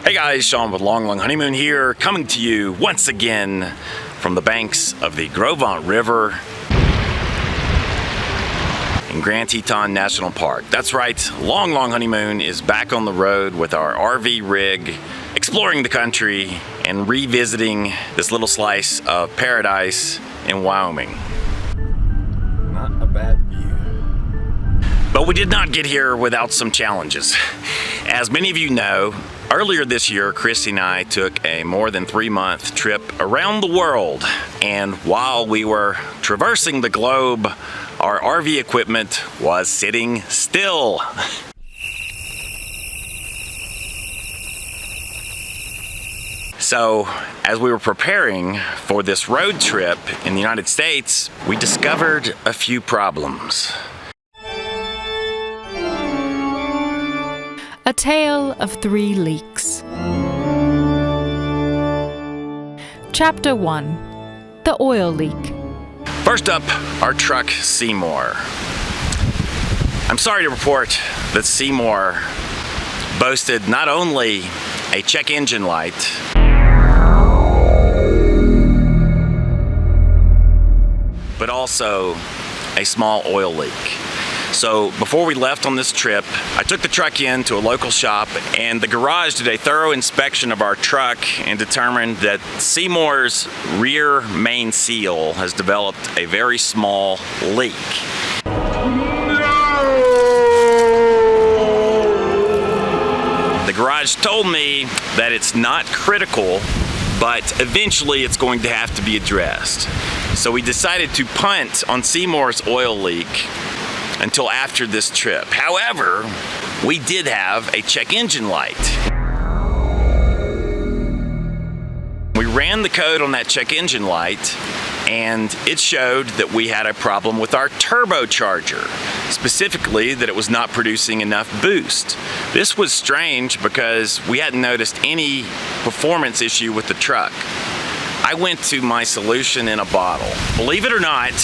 Hey guys, Sean with Long Honeymoon here, coming to you once again from the banks of the Gros Ventre River in Grand Teton National Park. That's right, Long Honeymoon is back on the road with our RV rig, exploring the country and revisiting this little slice of paradise in Wyoming. Not a bad view. But we did not get here without some challenges. As many of you know, earlier this year, Christy and I took a more than 3-month trip around the world. And while we were traversing the globe, our RV equipment was sitting still. So, as we were preparing for this road trip in the United States, we discovered a few problems. A tale of 3 leaks. Chapter 1. The oil leak. First up, our truck Seymour. I'm sorry to report that Seymour boasted not only a check engine light, but also a small oil leak. So before we left on this trip, I took the truck in to a local shop, and the garage did a thorough inspection of our truck and determined that Seymour's rear main seal has developed a very small leak. The garage told me that it's not critical, but eventually it's going to have to be addressed. So we decided to punt on Seymour's oil leak until after this trip. However, we did have a check engine light. We ran the code on that check engine light, and it showed that we had a problem with our turbocharger, specifically that it was not producing enough boost. This was strange because we hadn't noticed any performance issue with the truck. I went to my solution in a bottle. Believe it or not,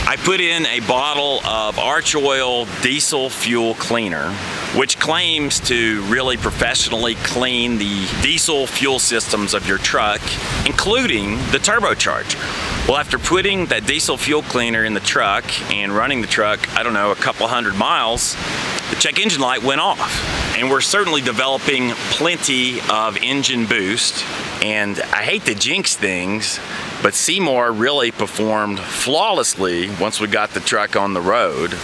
I put in a bottle of Arch Oil diesel fuel cleaner, which claims to really professionally clean the diesel fuel systems of your truck, including the turbocharger. Well, after putting that diesel fuel cleaner in the truck and running the truck, I don't know, a couple hundred miles, the check engine light went off. And we're certainly developing plenty of engine boost. And I hate to jinx things, but Seymour really performed flawlessly once we got the truck on the road.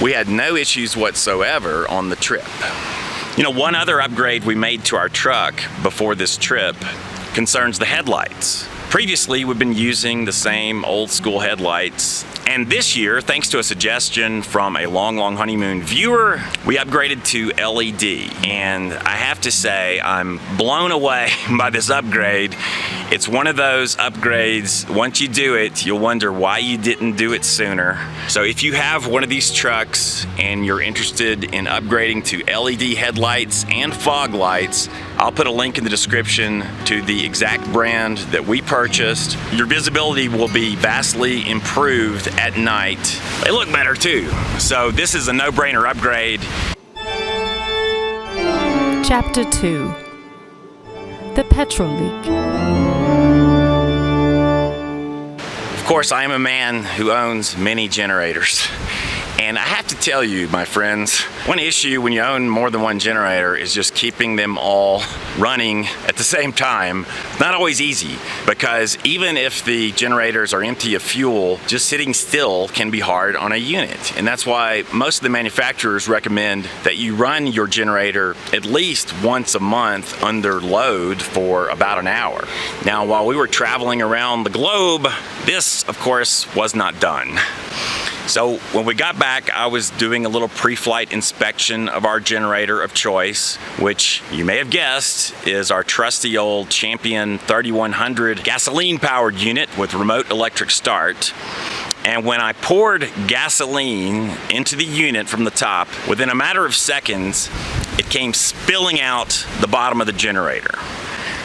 We had no issues whatsoever on the trip. You know, one other upgrade we made to our truck before this trip concerns the headlights. Previously, we've been using the same old school headlights, and this year, thanks to a suggestion from a Long Honeymoon viewer, we upgraded to LED. And I have to say, I'm blown away by this upgrade. It's one of those upgrades, once you do it, you'll wonder why you didn't do it sooner. So if you have one of these trucks and you're interested in upgrading to LED headlights and fog lights, I'll put a link in the description to the exact brand that we purchased. Your visibility will be vastly improved at night. They look better too. So this is a no-brainer upgrade. Chapter 2. The petrol leak. Of course, I am a man who owns many generators. And I have to tell you, my friends, one issue when you own more than one generator is just keeping them all running at the same time. Not always easy, because even if the generators are empty of fuel, just sitting still can be hard on a unit. And that's why most of the manufacturers recommend that you run your generator at least once a month under load for about an hour. Now, while we were traveling around the globe, this, of course, was not done. So when we got back, I was doing a little pre-flight inspection of our generator of choice, which you may have guessed is our trusty old Champion 3100 gasoline-powered unit with remote electric start. And when I poured gasoline into the unit from the top, within a matter of seconds, it came spilling out the bottom of the generator.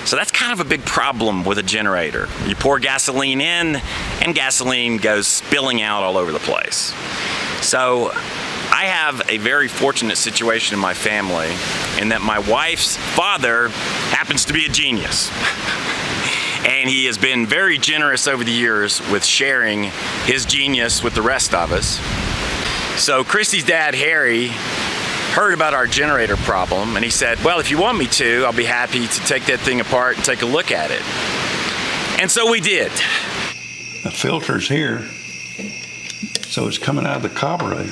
So that's kind of a big problem with a generator. You pour gasoline in, and gasoline goes spilling out all over the place. So I I have a very fortunate situation in my family in that my wife's father happens to be a genius. And he has been very generous over the years with sharing his genius with the rest of us. So Christy's dad, Harry, heard about our generator problem, and he said, well, if you want me to, I'll be happy to take that thing apart and take a look at it. And so we did. The filter's here, so it's coming out of the carburetor.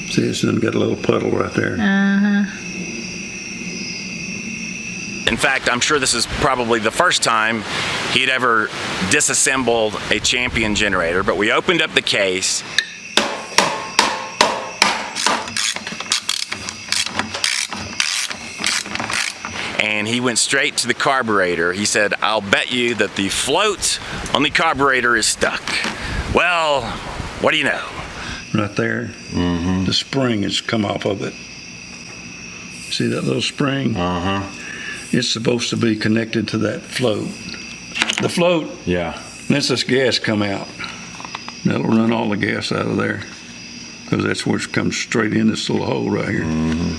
See, it's got a little puddle right there. In fact, I'm sure this is probably the first time he'd ever disassembled a Champion generator, but we opened up the case. And he went straight to the carburetor. He said, I'll bet you that the float on the carburetor is stuck. Well, what do you know? Right there, the spring has come off of it. See that little spring? It's supposed to be connected to that float. The float, lets this gas come out. That'll run all the gas out of there, because that's where it comes straight in this little hole right here.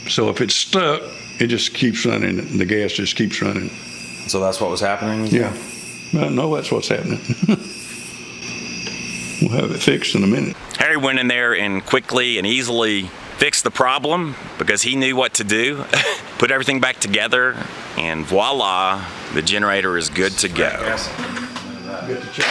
So if it's stuck, it just keeps running, and the gas just keeps running. So that's what was happening? Yeah. Well, no, that's what's happening. We'll have it fixed in a minute. Harry went in there and quickly and easily fixed the problem because he knew what to do. Put everything back together, and voila, the generator is good to go. Get the check.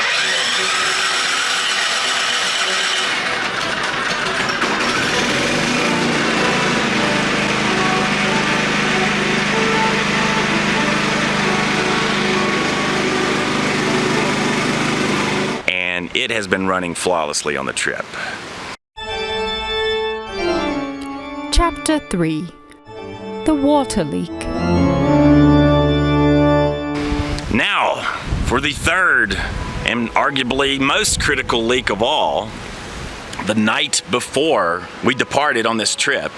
And it has been running flawlessly on the trip. Chapter 3. The water leak. Now, for the third and arguably most critical leak of all. The night before we departed on this trip,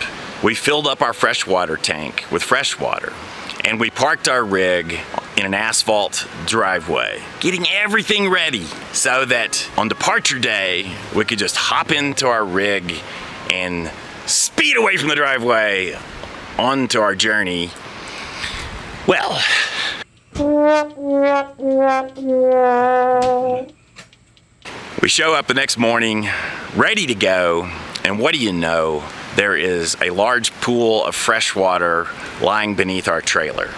we filled up our freshwater tank with fresh water, and we parked our rig in an asphalt driveway, getting everything ready so that on departure day, we could just hop into our rig and speed away from the driveway onto our journey. Well, we show up the next morning, ready to go, and what do you know? There is a large pool of fresh water lying beneath our trailer.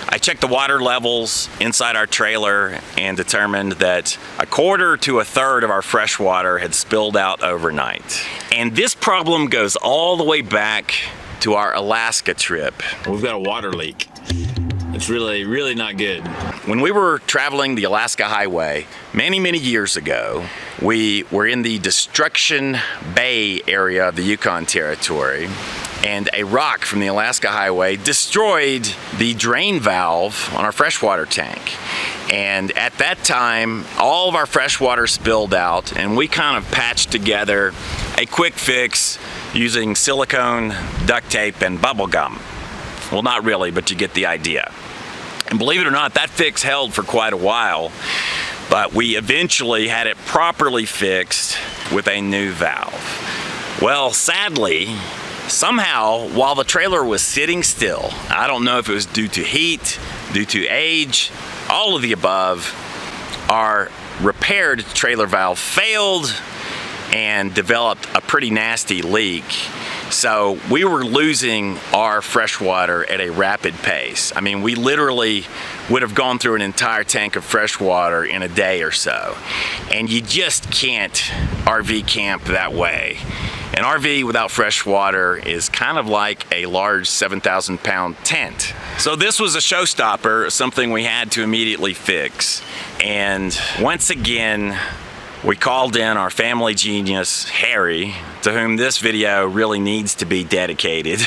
I checked the water levels inside our trailer and determined that a quarter to a third of our fresh water had spilled out overnight. And this problem goes all the way back to our Alaska trip. We've got a water leak. It's really not good. When we were traveling the Alaska Highway many years ago, we were in the Destruction Bay area of the Yukon Territory, and a rock from the Alaska Highway destroyed the drain valve on our freshwater tank. And at that time, all of our fresh water spilled out, and we kind of patched together a quick fix using silicone, duct tape, and bubble gum. Well, not really, but you get the idea. And believe it or not, that fix held for quite a while, but we eventually had it properly fixed with a new valve. Well, sadly, somehow, while the trailer was sitting still, I don't know if it was due to heat, due to age, all of the above, our repaired trailer valve failed and developed a pretty nasty leak. So we were losing our fresh water at a rapid pace. I mean, we literally would have gone through an entire tank of fresh water in a day or so. And you just can't RV camp that way. An RV without fresh water is kind of like a large 7,000-pound tent. So this was a showstopper, something we had to immediately fix. And once again, we called in our family genius, Harry, to whom this video really needs to be dedicated,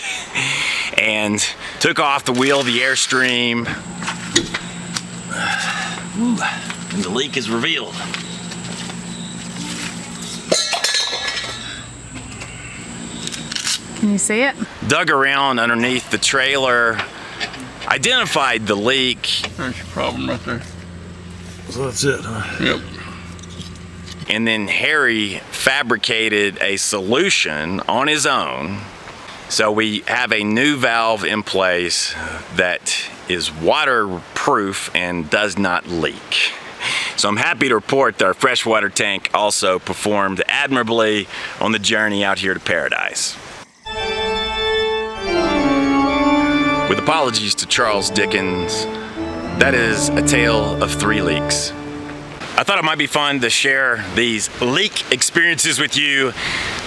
and took off the wheel of the Airstream. And the leak is revealed. Can you see it? Dug around underneath the trailer. identified the leak. There's your problem right there. So that's it, huh? Yep. And then Harry fabricated a solution on his own. So we have a new valve in place that is waterproof and does not leak. So I'm happy to report that our freshwater tank also performed admirably on the journey out here to paradise. With apologies to Charles Dickens, that is a tale of 3 leaks. I thought it might be fun to share these leak experiences with you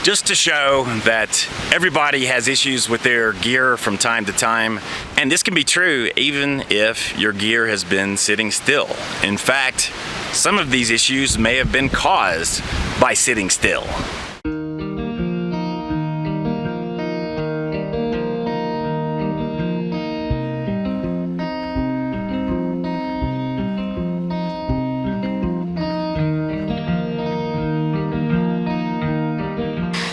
just to show that everybody has issues with their gear from time to time. And this can be true even if your gear has been sitting still. In fact, some of these issues may have been caused by sitting still.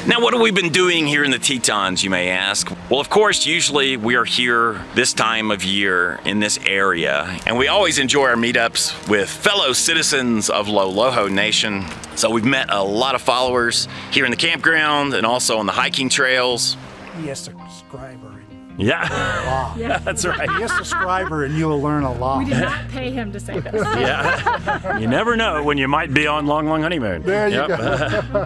Now, what have we been doing here in the Tetons, you may ask? Well, of course, usually we are here this time of year in this area, and we always enjoy our meetups with fellow citizens of Loloho Nation. So we've met a lot of followers here in the campground and also on the hiking trails. Be a subscriber. Yeah, Yeah, that's right. Be a subscriber and you'll learn a lot. We did not pay him to say this. Yeah. You never know when you might be on Long Long Honeymoon. There you go.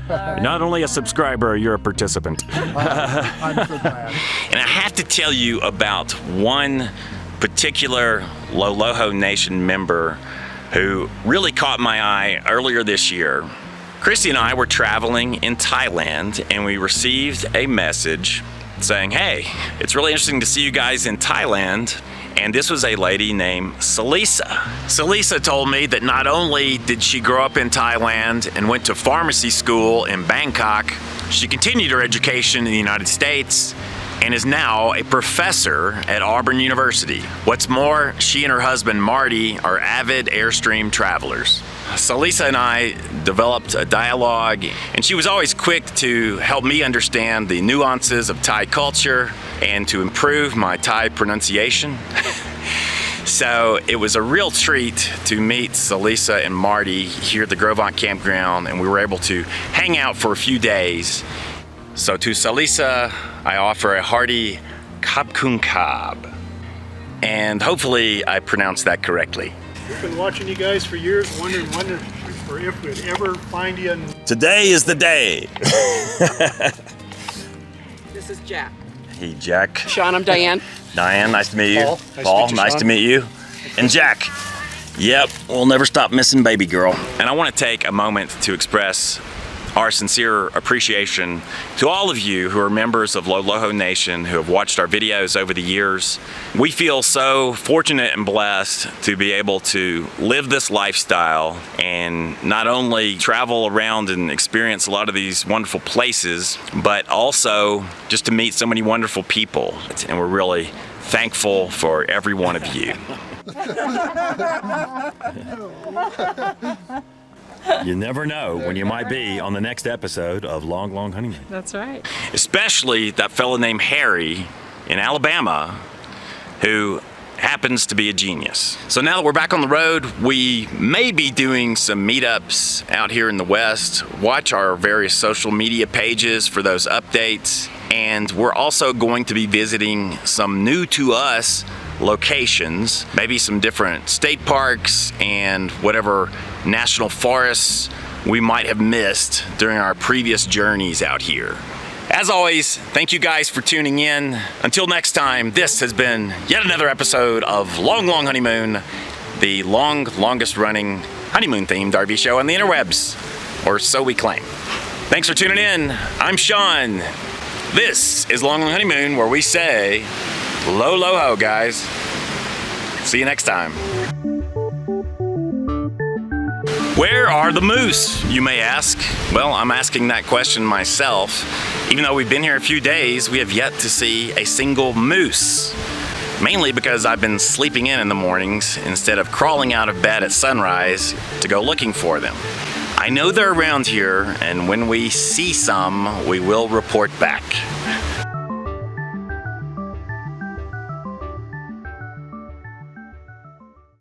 You're not only a subscriber, you're a participant. I'm so glad. And I have to tell you about one particular Loloho Nation member who really caught my eye earlier this year. Christy and I were traveling in Thailand, and we received a message saying, hey, it's really interesting to see you guys in Thailand. And this was a lady named Salisa. Salisa told me that not only did she grow up in Thailand and went to pharmacy school in Bangkok, she continued her education in the United States and is now a professor at Auburn University. What's more, she and her husband Marty are avid Airstream travelers. Salisa and I developed a dialogue, and she was always quick to help me understand the nuances of Thai culture and to improve my Thai pronunciation. So it was a real treat to meet Salisa and Marty here at the Grovant Campground, and we were able to hang out for a few days. So to Salisa, I offer a hearty Kab Kun Kab, and hopefully I pronounced that correctly. We've been watching you guys for years, wondering if we'd ever find you. Today is the day. This is Jack. Hey, Jack. Sean, I'm Diane. Diane, nice to meet you. Paul, Nice to meet you. And Jack. Yep, we'll never stop missing baby girl. And I want to take a moment to express our sincere appreciation to all of you who are members of Loloho Nation who have watched our videos over the years. We feel so fortunate and blessed to be able to live this lifestyle and not only travel around and experience a lot of these wonderful places, but also just to meet so many wonderful people. And we're really thankful for every one of you. You never know when you might be on the next episode of Long Long Honeymoon. That's right. Especially that fellow named Harry in Alabama who happens to be a genius. So now that we're back on the road, we may be doing some meetups out here in the West. Watch our various social media pages for those updates. And we're also going to be visiting some new to us locations, maybe some different state parks and whatever national forests we might have missed during our previous journeys out here. As always, thank you guys for tuning in. Until next time, this has been yet another episode of Long Long Honeymoon, the longest running honeymoon themed RV show on the interwebs, or so we claim. Thanks for tuning in. I'm Sean. This is Long Long Honeymoon, where we say lo lo ho, guys. See you next time. Where are the moose, you may ask? Well, I'm asking that question myself. Even though we've been here a few days, we have yet to see a single moose. Mainly because I've been sleeping in the mornings instead of crawling out of bed at sunrise to go looking for them. I know they're around here, and when we see some, we will report back.